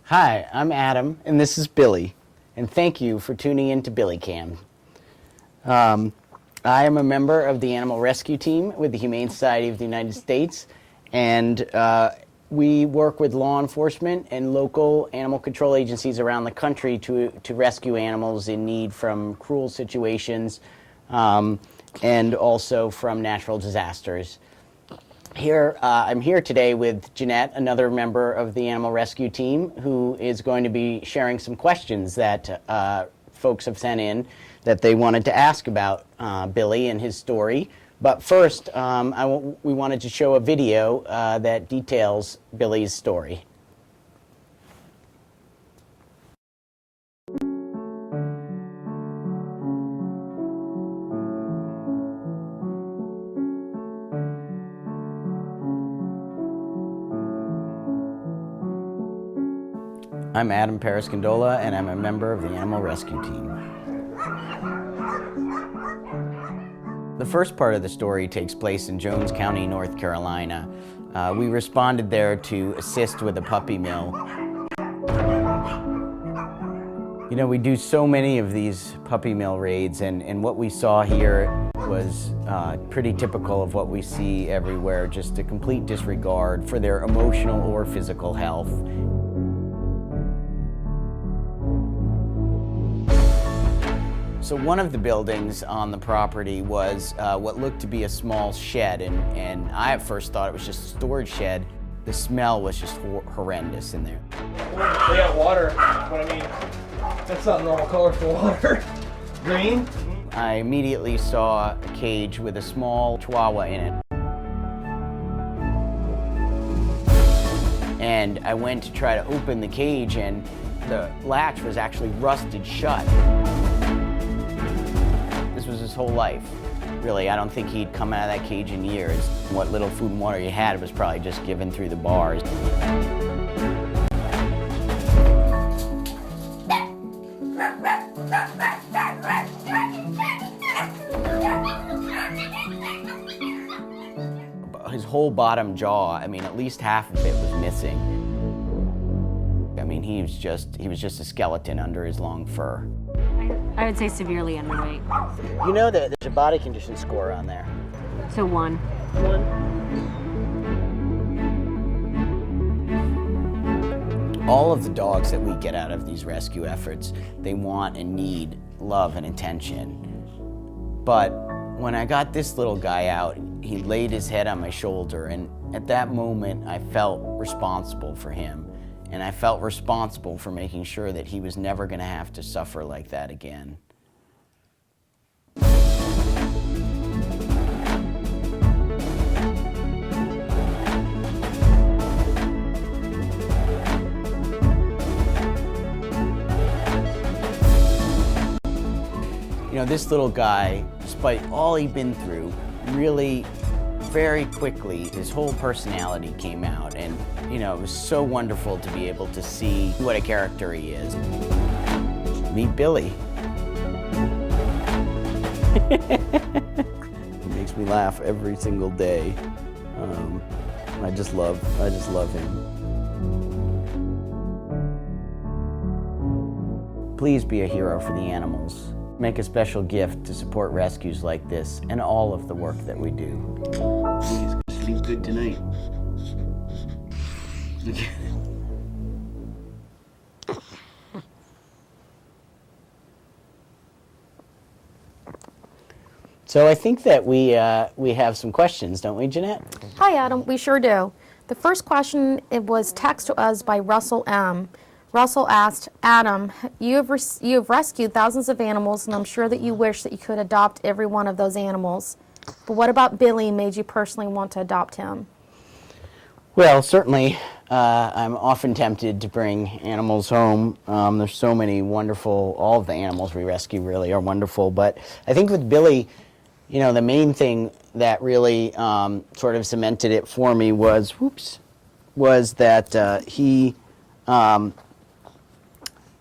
Hi, I'm Adam, and this is Billy, and thank you for tuning in to BillyCam. I am a member of the Animal Rescue Team with the Humane Society of the United States, and we work with law enforcement and local animal control agencies around the country to rescue animals in need from cruel situations and also from natural disasters. I'm here today with Jeanette, another member of the Animal Rescue Team, who is going to be sharing some questions that folks have sent in that they wanted to ask about Billy and his story. But first, we wanted to show a video that details Billy's story. I'm Adam Periscandola, and I'm a member of the Animal Rescue Team. The first part of the story takes place in Jones County, North Carolina. We responded there to assist with a puppy mill. You know, we do so many of these puppy mill raids, and what we saw here was pretty typical of what we see everywhere, just a complete disregard for their emotional or physical health. So one of the buildings on the property was what looked to be a small shed, and I at first thought it was just a storage shed. The smell was just horrendous in there. They got water, but I mean, that's not normal color for water. Green? I immediately saw a cage with a small chihuahua in it. And I went to try to open the cage, and the latch was actually rusted shut. This was his whole life. Really, I don't think he'd come out of that cage in years. What little food and water he had was probably just given through the bars. His whole bottom jaw, I mean, at least half of it was missing. I mean, he was just a skeleton under his long fur. I would say severely underweight. You know that there's a body condition score on there. So 1. All of the dogs that we get out of these rescue efforts, they want and need love and attention. But when I got this little guy out, he laid his head on my shoulder, and at that moment I felt responsible for him. And I felt responsible for making sure that he was never going to have to suffer like that again. You know, this little guy, despite all he'd been through, really very quickly, his whole personality came out, and you know, it was so wonderful to be able to see what a character he is. Meet Billy. It makes me laugh every single day. I just love him. Please be a hero for the animals. Make a special gift to support rescues like this and all of the work that we do. Please sleep good tonight. So I think that we have some questions, don't we, Jeanette? Hi, Adam. We sure do. The first question, it was text to us by Russell M. Russell asked, Adam, you have rescued thousands of animals, and I'm sure that you wish that you could adopt every one of those animals. But what about Billy made you personally want to adopt him? Well, certainly, I'm often tempted to bring animals home. There's so many wonderful, all of the animals we rescue really are wonderful. But I think with Billy, you know, the main thing that really sort of cemented it for me was that he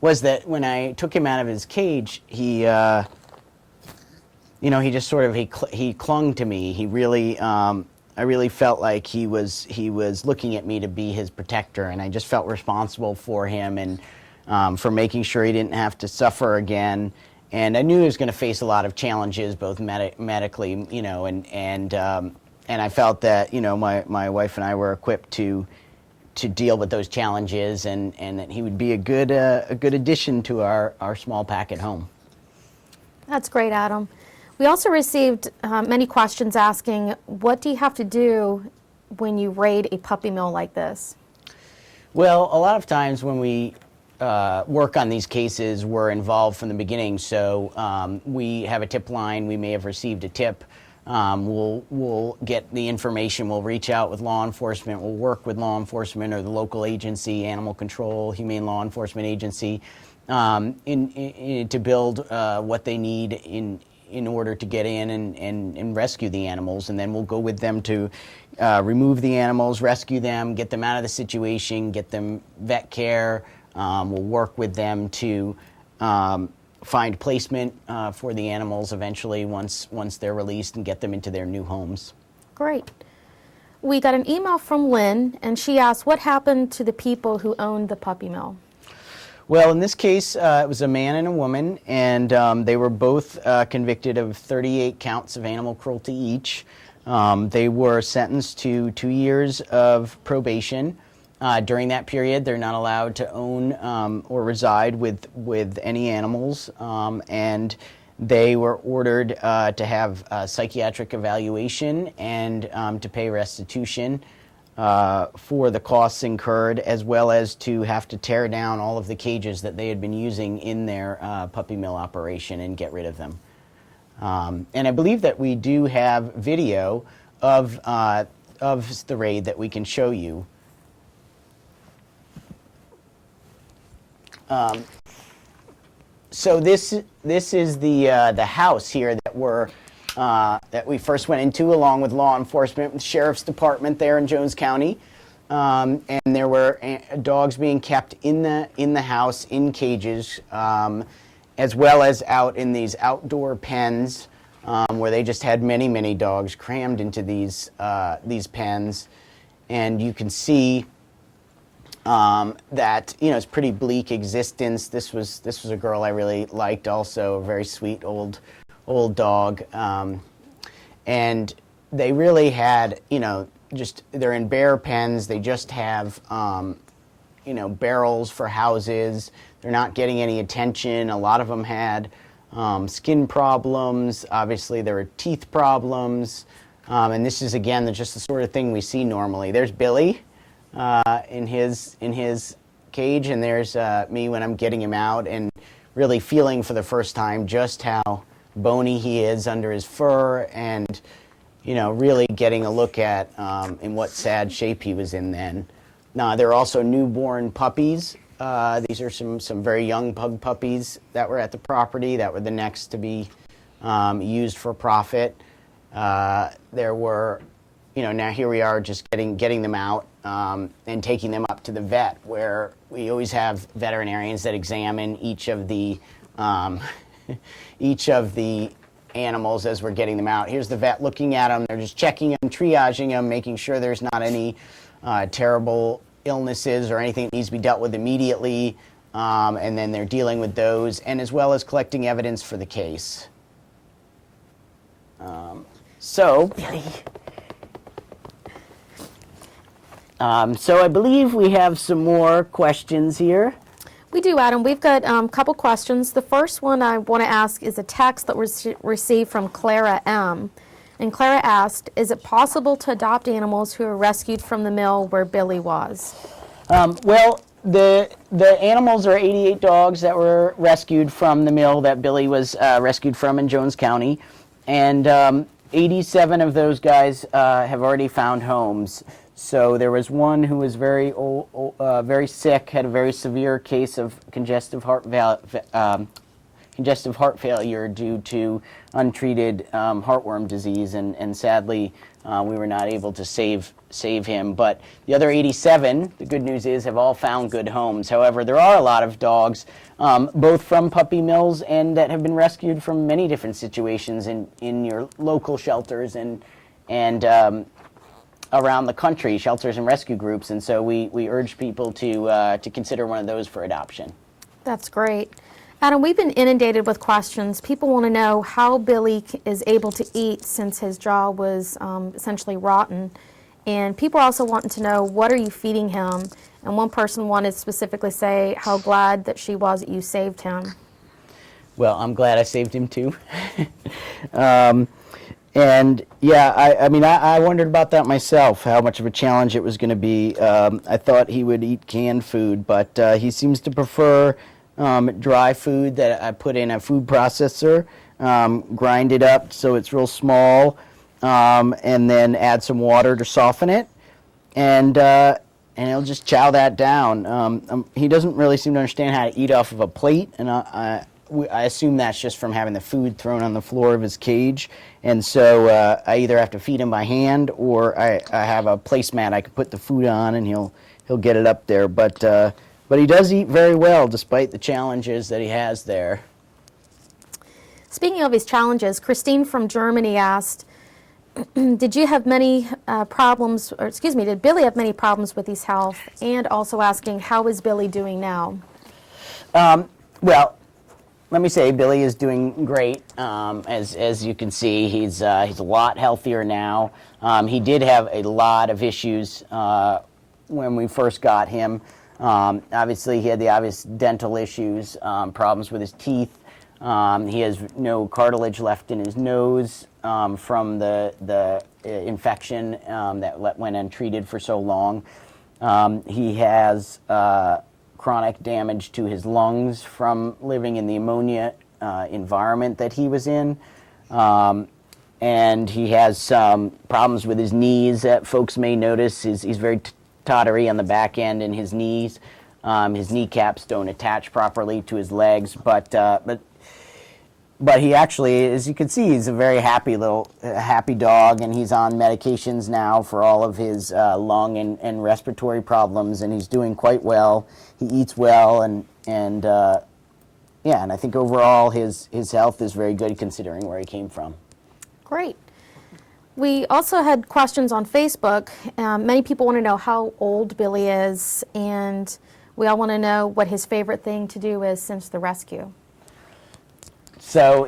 was that when I took him out of his cage, he, you know, he just sort of, he clung to me. He really, I really felt like he was looking at me to be his protector, and I just felt responsible for him and for making sure he didn't have to suffer again. And I knew he was going to face a lot of challenges, both medically, you know, and I felt that, you know, my wife and I were equipped to deal with those challenges, and that he would be a good addition to our small pack at home. That's great, Adam. We also received many questions asking, what do you have to do when you raid a puppy mill like this? Well, a lot of times when we work on these cases, we're involved from the beginning. So we have a tip line. We may have received a tip. We'll get the information. We'll reach out with law enforcement. We'll work with law enforcement or the local agency, animal control, humane law enforcement agency, to build what they need in order to get in and rescue the animals. And then we'll go with them to remove the animals, rescue them, get them out of the situation, get them vet care. We'll work with them to find placement for the animals eventually once they're released, and get them into their new homes. Great. We got an email from Lynn, and she asked, what happened to the people who owned the puppy mill? Well, in this case, it was a man and a woman, and they were both convicted of 38 counts of animal cruelty each. They were sentenced to 2 years of probation. During that period, they're not allowed to own or reside with any animals, and they were ordered to have a psychiatric evaluation and to pay restitution for the costs incurred, as well as to have to tear down all of the cages that they had been using in their puppy mill operation and get rid of them. And I believe that we do have video of the raid that we can show you. So this is the house here that we first went into, along with law enforcement, the sheriff's department there in Jones County, and there were dogs being kept in the house in cages, as well as out in these outdoor pens, where they just had many dogs crammed into these pens, and you can see that, you know, it's pretty bleak existence. This was a girl I really liked, also a very sweet old dog, and they really had, you know, they're in bear pens. They just have you know, barrels for houses. They're not getting any attention. A lot of them had skin problems. Obviously there were teeth problems, and this is again just the sort of thing we see normally. There's Billy in his cage, and there's me when I'm getting him out, and really feeling for the first time just how bony he is under his fur, and, you know, really getting a look at in what sad shape he was in then. Now, there are also newborn puppies. These are some very young pug puppies that were at the property that were the next to be used for profit. There were, you know, now here we are just getting them out and taking them up to the vet, where we always have veterinarians that examine each of the animals as we're getting them out. Here's the vet looking at them. They're just checking them, triaging them, making sure there's not any terrible illnesses or anything that needs to be dealt with immediately, and then they're dealing with those, and as well as collecting evidence for the case. So I believe we have some more questions here. We do, Adam. We've got a couple questions. The first one I want to ask is a text that was received from Clara M. And Clara asked, is it possible to adopt animals who are rescued from the mill where Billy was? Well, the animals are 88 dogs that were rescued from the mill that Billy was rescued from in Jones County. And 87 of those guys have already found homes. So there was one who was very very sick, had a very severe case of congestive heart failure due to untreated heartworm disease, and sadly we were not able to save him. But the other 87, the good news is, have all found good homes. However, there are a lot of dogs, both from puppy mills and that have been rescued from many different situations in your local shelters and around the country, shelters and rescue groups, and so we urge people to consider one of those for adoption. That's great. Adam, we've been inundated with questions. People want to know how Billy is able to eat since his jaw was essentially rotten. And people are also wanting to know, what are you feeding him? And one person wanted to specifically say how glad that she was that you saved him. Well, I'm glad I saved him too. And yeah, I mean, I wondered about that myself, how much of a challenge it was going to be. I thought he would eat canned food, but he seems to prefer dry food that I put in a food processor, grind it up so it's real small, and then add some water to soften it, and he'll just chow that down. He doesn't really seem to understand how to eat off of a plate, and I assume that's just from having the food thrown on the floor of his cage, and so I either have to feed him by hand, or I have a placemat I can put the food on, and he'll get it up there. But he does eat very well despite the challenges that he has there. Speaking of his challenges, Christine from Germany asked, did you have many problems, or excuse me, did Billy have many problems with his health? And also asking, how is Billy doing now? Well, let me say, Billy is doing great. As you can see, he's a lot healthier now. He did have a lot of issues when we first got him. Obviously, he had the obvious dental issues, problems with his teeth. He has no cartilage left in his nose from the infection that went untreated for so long. He has chronic damage to his lungs from living in the ammonia environment that he was in. And he has some problems with his knees that folks may notice. He's very tottery on the back end in his knees. His kneecaps don't attach properly to his legs, but he actually, as you can see, he's a very happy dog, and he's on medications now for all of his lung and respiratory problems, and he's doing quite well. He eats well, and I think overall his health is very good considering where he came from. Great. We also had questions on Facebook. Many people want to know how old Billy is, and we all want to know what his favorite thing to do is since the rescue. So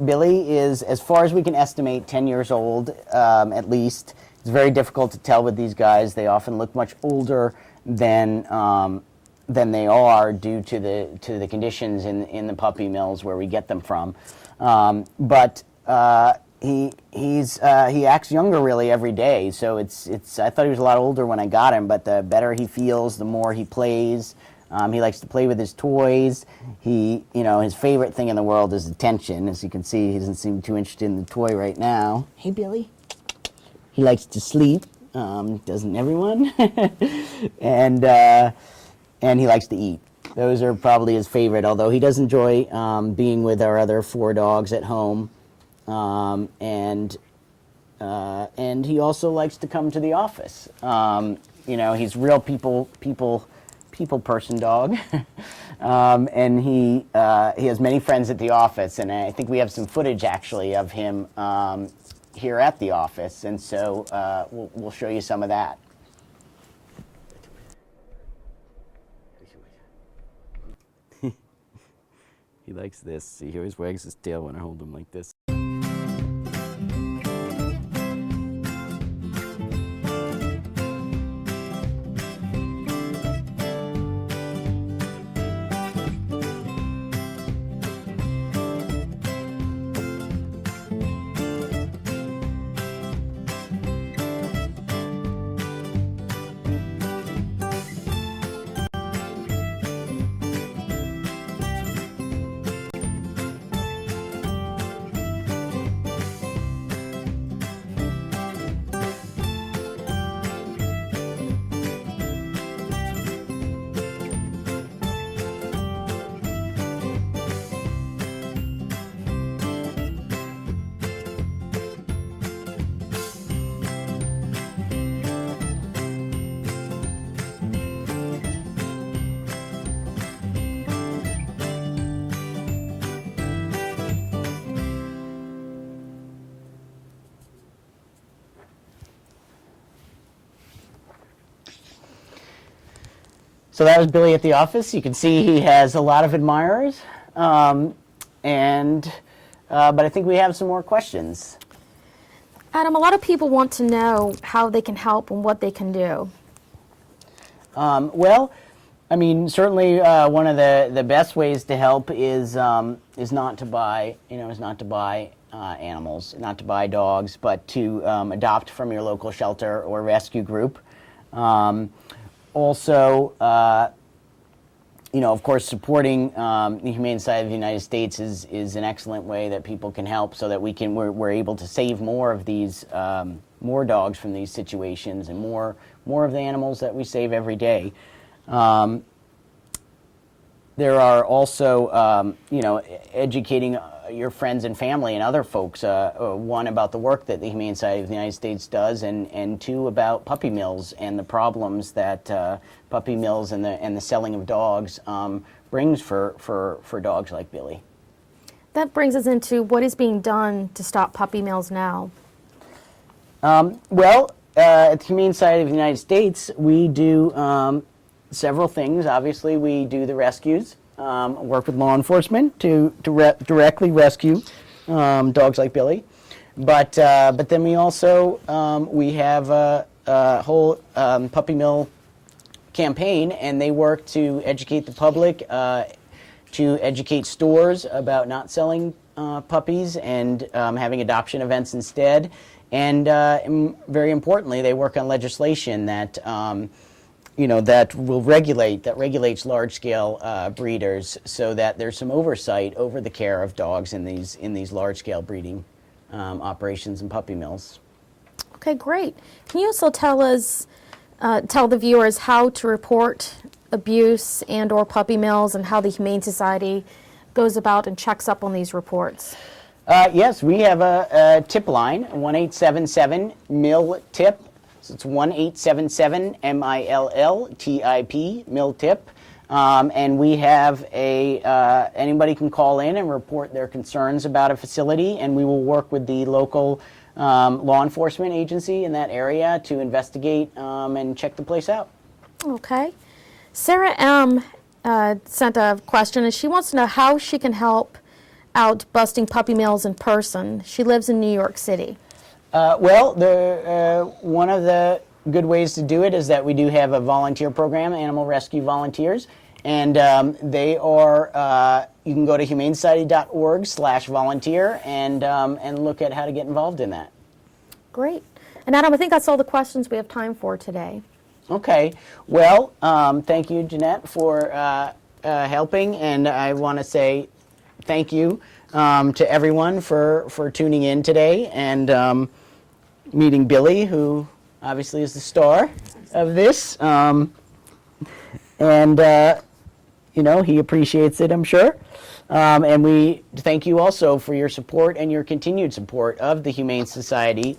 Billy is, as far as we can estimate, 10 years old at least. It's very difficult to tell with these guys. They often look much older than they are due to the conditions in the puppy mills where we get them from. But he acts younger really every day. So I thought he was a lot older when I got him, but the better he feels, the more he plays. He likes to play with his toys. His favorite thing in the world is attention. As you can see, he doesn't seem too interested in the toy right now. Hey, Billy. He likes to sleep. Doesn't everyone? And he likes to eat. Those are probably his favorite, although he does enjoy being with our other 4 dogs at home. And he also likes to come to the office. He's real people person dog. And he has many friends at the office, and I think we have some footage actually of him here at the office, and so we'll show you some of that. He likes this. He always wags his tail when I hold him like this. So that was Billy at the office. You can see he has a lot of admirers, but I think we have some more questions. Adam, a lot of people want to know how they can help and what they can do. Well, I mean, certainly one of the best ways to help is not to buy, animals, not to buy dogs, but to adopt from your local shelter or rescue group. Also, of course, supporting the Humane Society of the United States is an excellent way that people can help, so that we're able to save more of these more dogs from these situations, and more of the animals that we save every day. There are also, educating your friends and family and other folks, one, about the work that the Humane Society of the United States does, and two, about puppy mills and the problems that puppy mills and the selling of dogs brings for dogs like Billy. That brings us into what is being done to stop puppy mills now. Well, at the Humane Society of the United States, we do several things. Obviously, we do the rescues, work with law enforcement to directly rescue dogs like Billy. But then we also we have a whole puppy mill campaign, and they work to educate the public, to educate stores about not selling puppies and having adoption events instead. And very importantly, they work on legislation that that regulates large-scale breeders, so that there's some oversight over the care of dogs in these large-scale breeding operations and puppy mills. Okay, great. Can you also tell the viewers how to report abuse and/or puppy mills, and how the Humane Society goes about and checks up on these reports? Yes, we have a tip line, 1-877-MILL-TIP. So it's 1-877-MILL-TIP, MILL-TIP. And we have anybody can call in and report their concerns about a facility, and we will work with the local law enforcement agency in that area to investigate and check the place out. Okay. Sarah M. Sent a question, and she wants to know how she can help out busting puppy mills in person. She lives in New York City. Well, one of the good ways to do it is that we do have a volunteer program, Animal Rescue Volunteers, and they are, you can go to humanesociety.org/volunteer and look at how to get involved in that. Great. And Adam, I think that's all the questions we have time for today. Okay. Well, thank you, Jeanette, for helping, and I want to say thank you to everyone for tuning in today and meeting Billy, who obviously is the star of this. He appreciates it, I'm sure. And we thank you also for your support and your continued support of the Humane Society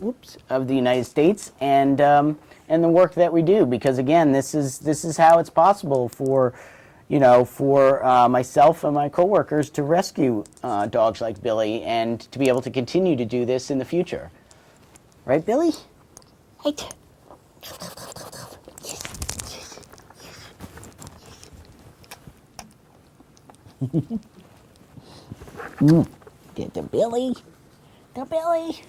of the United States and the work that we do. Because again, this is how it's possible for myself and my coworkers to rescue dogs like Billy, and to be able to continue to do this in the future. Right, Billy? Right. Get the Billy. The Billy.